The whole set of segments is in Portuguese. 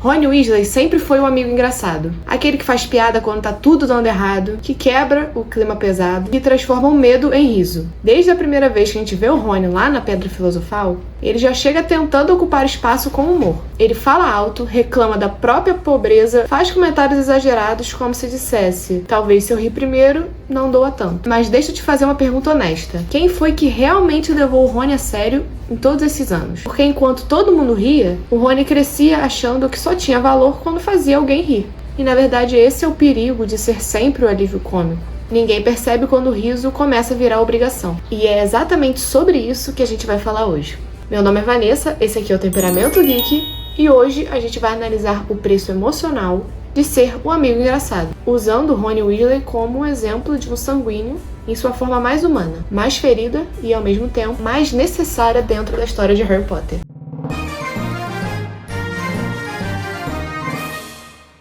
Rony Weasley sempre foi um amigo engraçado. Aquele que faz piada quando tá tudo dando errado, que quebra o clima pesado e transforma o medo em riso. Desde a primeira vez que a gente vê o Rony lá na Pedra Filosofal, ele já chega tentando ocupar espaço com humor. Ele fala alto, reclama da própria pobreza, faz comentários exagerados como se dissesse: talvez se eu rir primeiro, não doa tanto. Mas deixa eu te fazer uma pergunta honesta. Quem foi que realmente levou o Rony a sério em todos esses anos? Porque enquanto todo mundo ria, o Rony crescia achando que só tinha valor quando fazia alguém rir. E na verdade esse é o perigo de ser sempre o alívio cômico. Ninguém percebe quando o riso começa a virar obrigação. E é exatamente sobre isso que a gente vai falar hoje. Meu nome é Vanessa, esse aqui é o Temperamento Geek, e hoje a gente vai analisar o preço emocional de ser o amigo engraçado, usando Rony Weasley como um exemplo de um sanguíneo em sua forma mais humana, mais ferida e, ao mesmo tempo, mais necessária dentro da história de Harry Potter.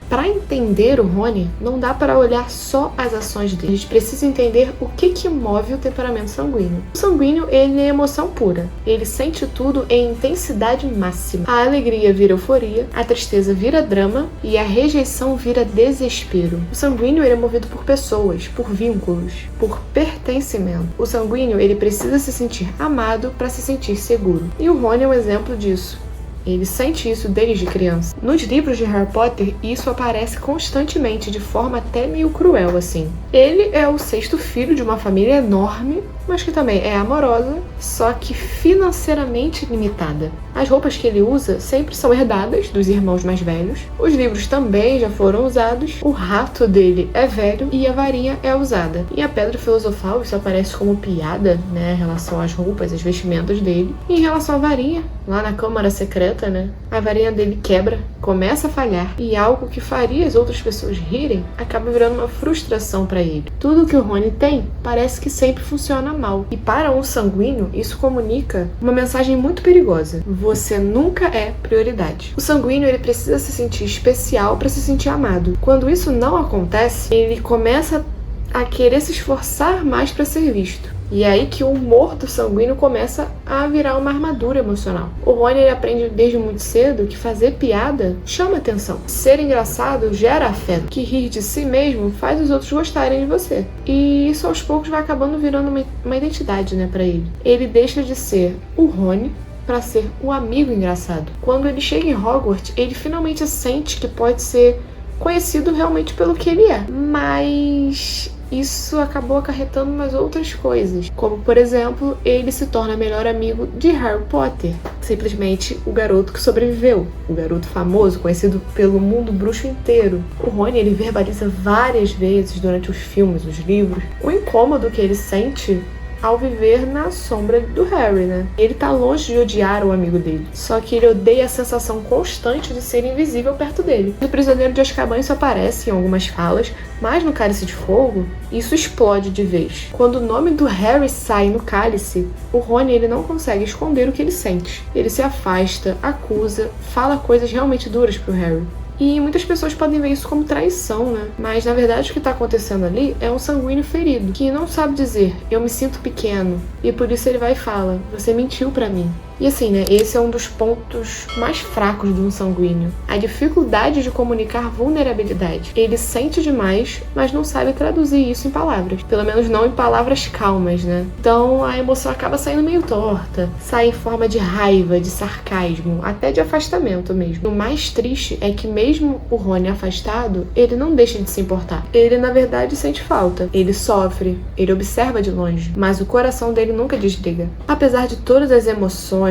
Para entender o Rony, não dá para olhar só as ações dele. A gente precisa entender o que move o temperamento sanguíneo. O sanguíneo, ele é emoção pura. Ele sente tudo em intensidade máxima. A alegria vira euforia, a tristeza vira drama e a rejeição vira desespero. O sanguíneo, ele é movido por pessoas, por vínculos, por pertencimento. O sanguíneo, ele precisa se sentir amado para se sentir seguro. E o Rony é um exemplo disso. Ele sente isso desde criança. Nos livros de Harry Potter, isso aparece constantemente, de forma até meio cruel, assim. Ele é o sexto filho de uma família enorme, mas que também é amorosa, só que financeiramente limitada. As roupas que ele usa sempre são herdadas dos irmãos mais velhos. Os livros também já foram usados. O rato dele é velho e a varinha é usada. E a Pedra Filosofal, isso aparece como piada, né, em relação às roupas, às vestimentas dele. E em relação à varinha, lá na Câmara Secreta, né, a varinha dele quebra, começa a falhar, e algo que faria as outras pessoas rirem acaba virando uma frustração para ele. Tudo que o Rony tem parece que sempre funciona mal. E para um sanguíneo, isso comunica uma mensagem muito perigosa. Você nunca é prioridade. O sanguíneo, ele precisa se sentir especial para se sentir amado. Quando isso não acontece, ele começa a querer se esforçar mais para ser visto. E é aí que o humor do sanguíneo começa a virar uma armadura emocional. O Rony, ele aprende desde muito cedo que fazer piada chama atenção. Ser engraçado gera afeto. Que rir de si mesmo faz os outros gostarem de você. E isso aos poucos vai acabando virando uma identidade, né, pra ele. Ele deixa de ser o Rony para ser o amigo engraçado. Quando ele chega em Hogwarts, ele finalmente sente que pode ser conhecido realmente pelo que ele é. Mas isso acabou acarretando umas outras coisas, como, por exemplo, ele se torna melhor amigo de Harry Potter, simplesmente o garoto que sobreviveu, o garoto famoso, conhecido pelo mundo bruxo inteiro. O Rony, ele verbaliza várias vezes durante os filmes, os livros, o incômodo que ele sente ao viver na sombra do Harry, né? Ele tá longe de odiar o amigo dele, só que ele odeia a sensação constante de ser invisível perto dele. No Prisioneiro de Azkaban isso aparece em algumas falas, mas no Cálice de Fogo isso explode de vez. Quando o nome do Harry sai no cálice, o Rony, ele não consegue esconder o que ele sente. Ele se afasta, acusa, fala coisas realmente duras pro Harry. E muitas pessoas podem ver isso como traição, né? Mas, na verdade, o que tá acontecendo ali é um sanguíneo ferido, que não sabe dizer: eu me sinto pequeno. E por isso ele vai e fala: você mentiu pra mim. E assim, né? Esse é um dos pontos mais fracos de um sanguíneo. A dificuldade de comunicar vulnerabilidade. Ele sente demais, mas não sabe traduzir isso em palavras. Pelo menos não em palavras calmas, né? Então a emoção acaba saindo meio torta. Sai em forma de raiva, de sarcasmo, até de afastamento mesmo. O mais triste é que mesmo o Rony afastado, ele não deixa de se importar. Ele, na verdade, sente falta. Ele sofre, ele observa de longe, mas o coração dele nunca desliga. Apesar de todas as emoções,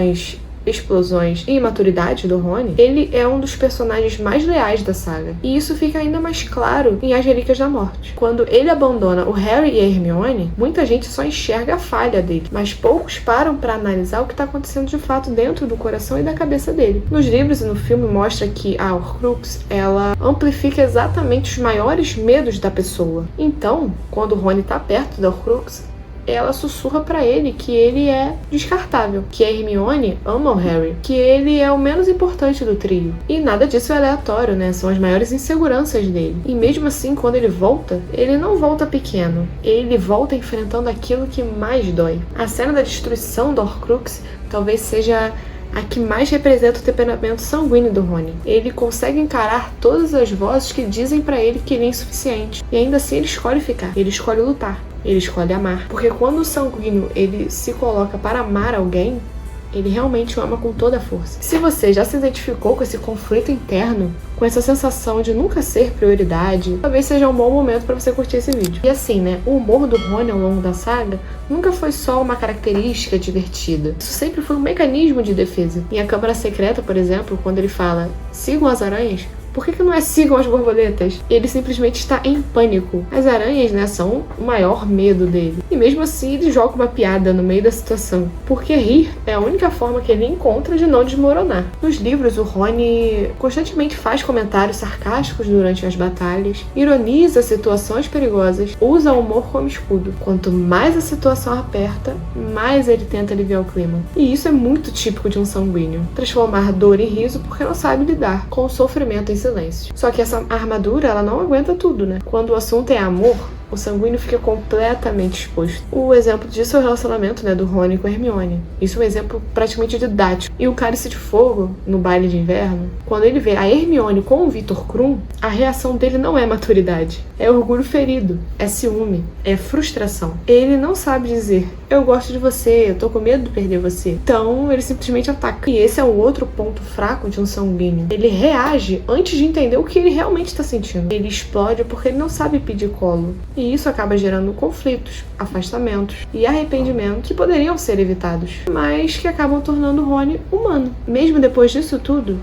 explosões e imaturidade do Rony, ele é um dos personagens mais leais da saga. E isso fica ainda mais claro em As Relíquias da Morte. Quando ele abandona o Harry e a Hermione, muita gente só enxerga a falha dele, mas poucos param para analisar o que está acontecendo de fato dentro do coração e da cabeça dele. Nos livros e no filme mostra que a Horcrux, ela amplifica exatamente os maiores medos da pessoa. Então, quando o Rony está perto da Horcrux, ela sussurra pra ele que ele é descartável, que a Hermione ama o Harry, que ele é o menos importante do trio. E nada disso é aleatório, né? São as maiores inseguranças dele. E mesmo assim, quando ele volta, ele não volta pequeno. Ele volta enfrentando aquilo que mais dói. A cena da destruição do Horcrux talvez seja a que mais representa o temperamento sanguíneo do Rony. Ele consegue encarar todas as vozes que dizem pra ele que ele é insuficiente. E ainda assim ele escolhe ficar, ele escolhe lutar, ele escolhe amar. Porque quando o sanguíneo ele se coloca para amar alguém, ele realmente o ama com toda a força. Se você já se identificou com esse conflito interno, com essa sensação de nunca ser prioridade, talvez seja um bom momento para você curtir esse vídeo. E assim, né, o humor do Rony ao longo da saga nunca foi só uma característica divertida. Isso sempre foi um mecanismo de defesa. Em A Câmara Secreta, por exemplo, quando ele fala "sigam as aranhas", por que não é "sigam as borboletas"? Ele simplesmente está em pânico. As aranhas, né, são o maior medo dele. E mesmo assim ele joga uma piada no meio da situação. Porque rir é a única forma que ele encontra de não desmoronar. Nos livros, o Rony constantemente faz comentários sarcásticos durante as batalhas, ironiza situações perigosas, usa o humor como escudo. Quanto mais a situação aperta, mais ele tenta aliviar o clima. E isso é muito típico de um sanguíneo. Transformar dor em riso porque não sabe lidar com o sofrimento em silêncio. Só que essa armadura, ela não aguenta tudo, né? Quando o assunto é amor, o sanguíneo fica completamente exposto. O exemplo disso é o relacionamento, né, do Rony com a Hermione. Isso é um exemplo praticamente didático. E o Cálice de Fogo, no baile de inverno, quando ele vê a Hermione com o Victor Krum, a reação dele não é maturidade. É orgulho ferido, é ciúme, é frustração. Ele não sabe dizer, eu gosto de você, eu tô com medo de perder você. Então, ele simplesmente ataca. E esse é um outro ponto fraco de um sanguíneo. Ele reage antes de entender o que ele realmente está sentindo. Ele explode porque ele não sabe pedir colo. E isso acaba gerando conflitos, afastamentos e arrependimentos que poderiam ser evitados, mas que acabam tornando o Rony humano. Mesmo depois disso tudo,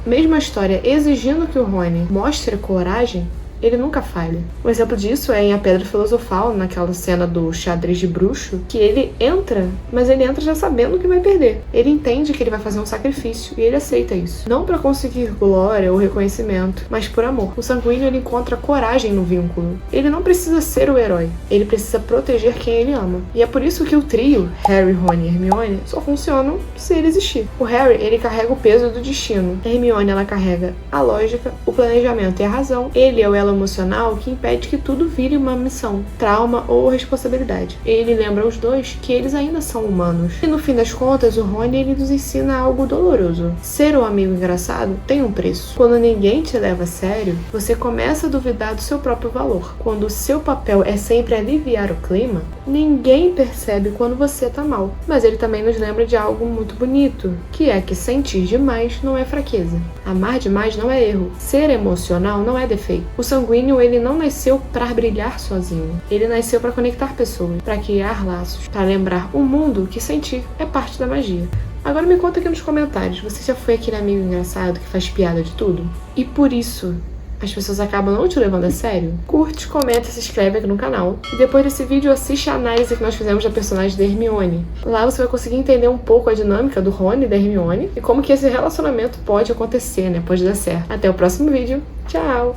mesmo a história exigindo que o Rony mostre coragem, ele nunca falha. Um exemplo disso é em A Pedra Filosofal, naquela cena do xadrez de bruxo, que ele entra, mas ele entra já sabendo que vai perder. Ele entende que ele vai fazer um sacrifício e ele aceita isso. Não para conseguir glória ou reconhecimento, mas por amor. O sanguíneo, ele encontra coragem no vínculo. Ele não precisa ser o herói, ele precisa proteger quem ele ama. E é por isso que o trio, Harry, Rony e Hermione, só funcionam se ele existir. O Harry, ele carrega o peso do destino. A Hermione, ela carrega a lógica, o planejamento e a razão. Ele é o elo emocional que impede que tudo vire uma missão, trauma ou responsabilidade. Ele lembra os dois que eles ainda são humanos. E no fim das contas, o Rony, ele nos ensina algo doloroso. Ser um amigo engraçado tem um preço. Quando ninguém te leva a sério, você começa a duvidar do seu próprio valor. Quando o seu papel é sempre aliviar o clima, ninguém percebe quando você tá mal. Mas ele também nos lembra de algo muito bonito, que é que sentir demais não é fraqueza. Amar demais não é erro. Ser emocional não é defeito. O sanguíneo, ele não nasceu para brilhar sozinho. Ele nasceu para conectar pessoas, para criar laços, para lembrar o mundo que sentir é parte da magia. Agora me conta aqui nos comentários, você já foi aquele amigo engraçado que faz piada de tudo? E por isso as pessoas acabam não te levando a sério? Curte, comenta, se inscreve aqui no canal. E depois desse vídeo, assiste a análise que nós fizemos da personagem da Hermione. Lá você vai conseguir entender um pouco a dinâmica do Rony e da Hermione e como que esse relacionamento pode acontecer, né? Pode dar certo. Até o próximo vídeo. Tchau!